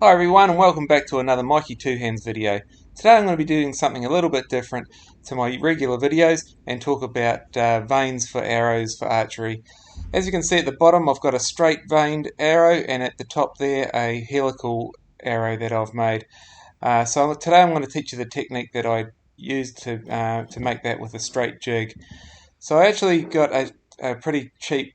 Hi everyone and welcome back to another Mikey Two Hands video. Today I'm going to be doing something a little bit different to my regular videos and talk about vanes for arrows for archery. As you can see at the bottom I've got a straight vaned arrow and at the top there a helical arrow that I've made. So today I'm going to teach you the technique that I used to make that with a straight jig. So I actually got a pretty cheap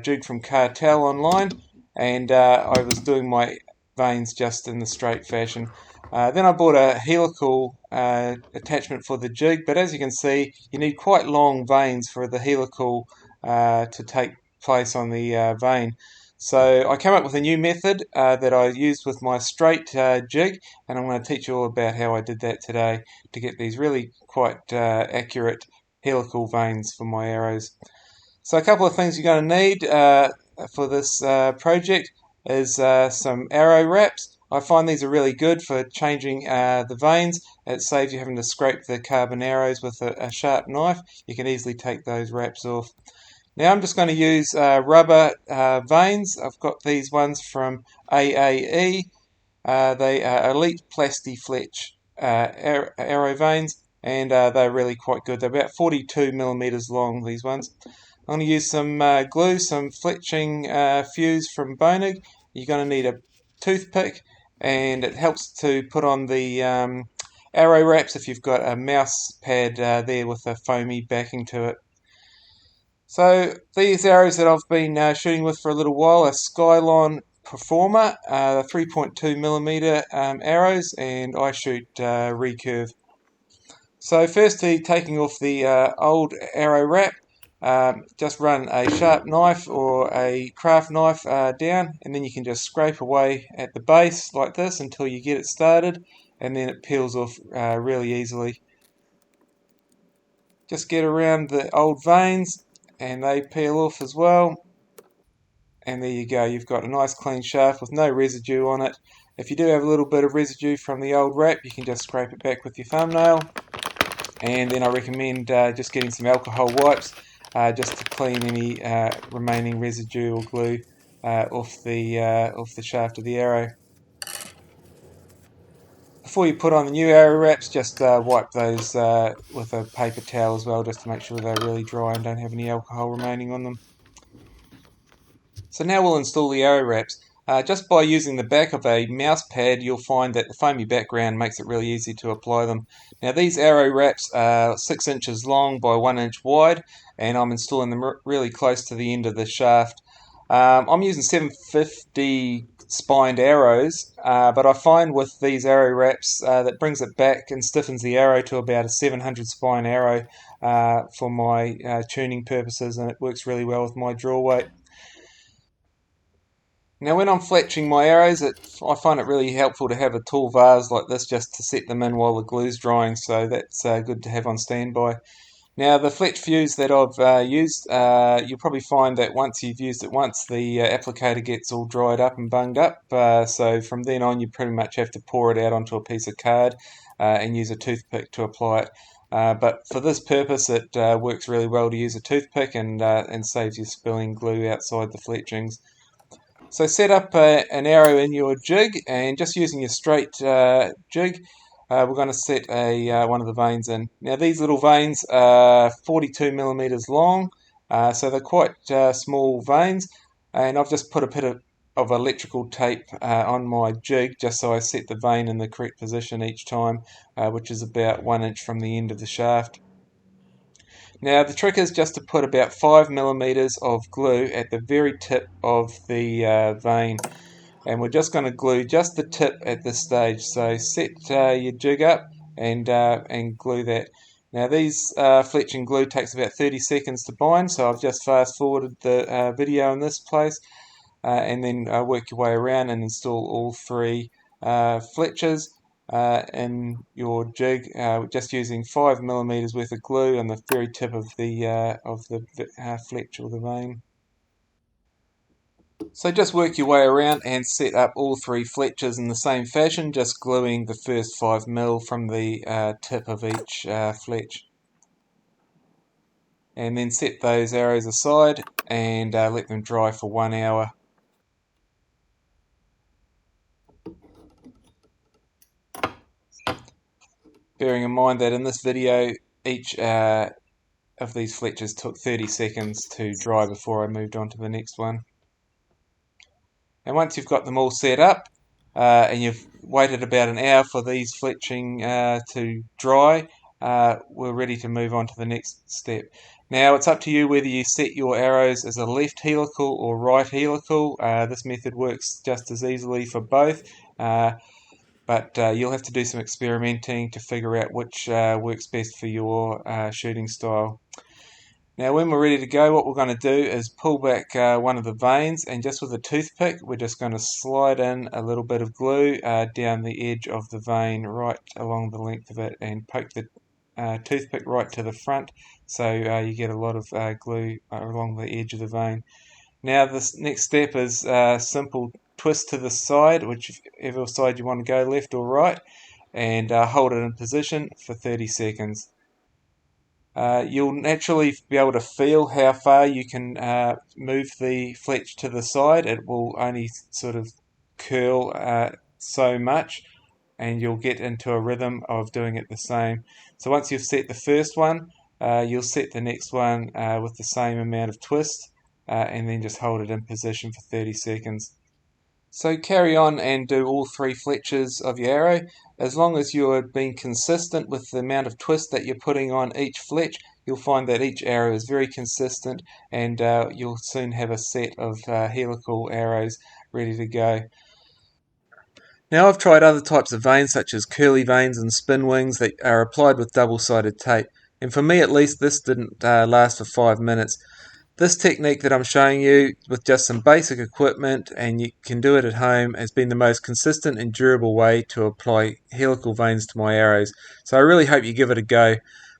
jig from Cartel online, and I was doing my vanes just in the straight fashion. Then I bought a helical attachment for the jig, but as you can see, you need quite long vanes for the helical to take place on the vane. So I came up with a new method that I used with my straight jig, and I'm going to teach you all about how I did that today to get these really quite accurate helical vanes for my arrows. So a couple of things you're going to need for this project is some arrow wraps. I find these are really good for changing the vanes. It saves you having to scrape the carbon arrows with a sharp knife. You can easily take those wraps off. Now I'm just going to use rubber vanes. I've got these ones from AAE. They are Elite Plasti-Fletch arrow vanes, and they're really quite good. They're about 42 millimeters long, these ones. I'm going to use some glue, some fletching fuse from Bonig. You're going to need a toothpick, and it helps to put on the arrow wraps if you've got a mouse pad there with a foamy backing to it. So these arrows that I've been shooting with for a little while are Skylon Performer, 3.2 millimeter arrows, and I shoot recurve. So firstly, taking off the old arrow wrap, just run a sharp knife or a craft knife down, and then you can just scrape away at the base like this until you get it started, and then it peels off really easily. Just get around the old vanes and they peel off as well. And there you go, you've got a nice clean shaft with no residue on it. If you do have a little bit of residue from the old wrap, you can just scrape it back with your thumbnail. And then I recommend just getting some alcohol wipes just to clean any remaining residue or glue off the shaft of the arrow. Before you put on the new arrow wraps, just wipe those with a paper towel as well, just to make sure they're really dry and don't have any alcohol remaining on them. So now we'll install the arrow wraps. Just by using the back of a mouse pad, you'll find that the foamy background makes it really easy to apply them. Now these arrow wraps are 6 inches long by 1 inch wide, and I'm installing them really close to the end of the shaft. I'm using 750 spined arrows, but I find with these arrow wraps that brings it back and stiffens the arrow to about a 700 spine arrow for my tuning purposes, and it works really well with my draw weight. Now when I'm fletching my arrows, I find it really helpful to have a tall vase like this just to set them in while the glue's drying, so that's good to have on standby. Now the fletch fuse that I've used, you'll probably find that once you've used it once, the applicator gets all dried up and bunged up, so from then on you pretty much have to pour it out onto a piece of card and use a toothpick to apply it. But for this purpose it works really well to use a toothpick and saves you spilling glue outside the fletchings. So set up an arrow in your jig, and just using your straight jig, we're going to set one of the vanes in. Now these little vanes are 42 millimeters long, so they're quite small vanes, and I've just put a bit of electrical tape on my jig just so I set the vane in the correct position each time, which is about 1 inch from the end of the shaft. Now the trick is just to put about 5 millimeters of glue at the very tip of the vane, and we're just going to glue just the tip at this stage. So set your jig up and glue that. Now these fletching glue takes about 30 seconds to bind, so I've just fast forwarded the video in this place, and then work your way around and install all three fletchers in your jig, just using 5 millimeters worth of glue on the very tip of the fletch or the vane. So just work your way around and set up all three fletchers in the same fashion, just gluing the first 5 mil from the tip of each fletch. And then set those arrows aside and let them dry for 1 hour. bearing in mind that in this video each of these fletchers took 30 seconds to dry before I moved on to the next one. And once you've got them all set up and you've waited about an hour for these fletching to dry, we're ready to move on to the next step. Now it's up to you whether you set your arrows as a left helical or right helical. This method works just as easily for both, but you'll have to do some experimenting to figure out which works best for your shooting style. Now when we're ready to go, what we're going to do is pull back one of the vanes, and just with a toothpick we're just going to slide in a little bit of glue down the edge of the vane right along the length of it, and poke the toothpick right to the front so you get a lot of glue along the edge of the vane. Now this next step is a simple twist to the side, whichever side you want to go, left or right, and hold it in position for 30 seconds. You'll naturally be able to feel how far you can move the fletch to the side. It will only sort of curl so much, and you'll get into a rhythm of doing it the same. So once you've set the first one, you'll set the next one with the same amount of twist, and then just hold it in position for 30 seconds. So carry on and do all 3 fletches of your arrow. As long as you're being consistent with the amount of twist that you're putting on each fletch, you'll find that each arrow is very consistent, and you'll soon have a set of helical arrows ready to go. Now I've tried other types of vanes such as curly vanes and spin wings that are applied with double-sided tape, and for me at least this didn't last for 5 minutes. This technique that I'm showing you with just some basic equipment, and you can do it at home, has been the most consistent and durable way to apply helical vanes to my arrows. So I really hope you give it a go.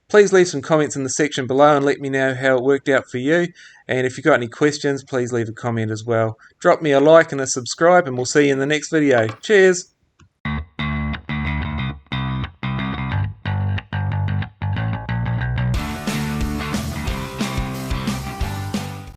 Please leave some comments in the section below and let me know how it worked out for you. And if you've got any questions, please leave a comment as well. Drop me a like and a subscribe, and we'll see you in the next video. Cheers!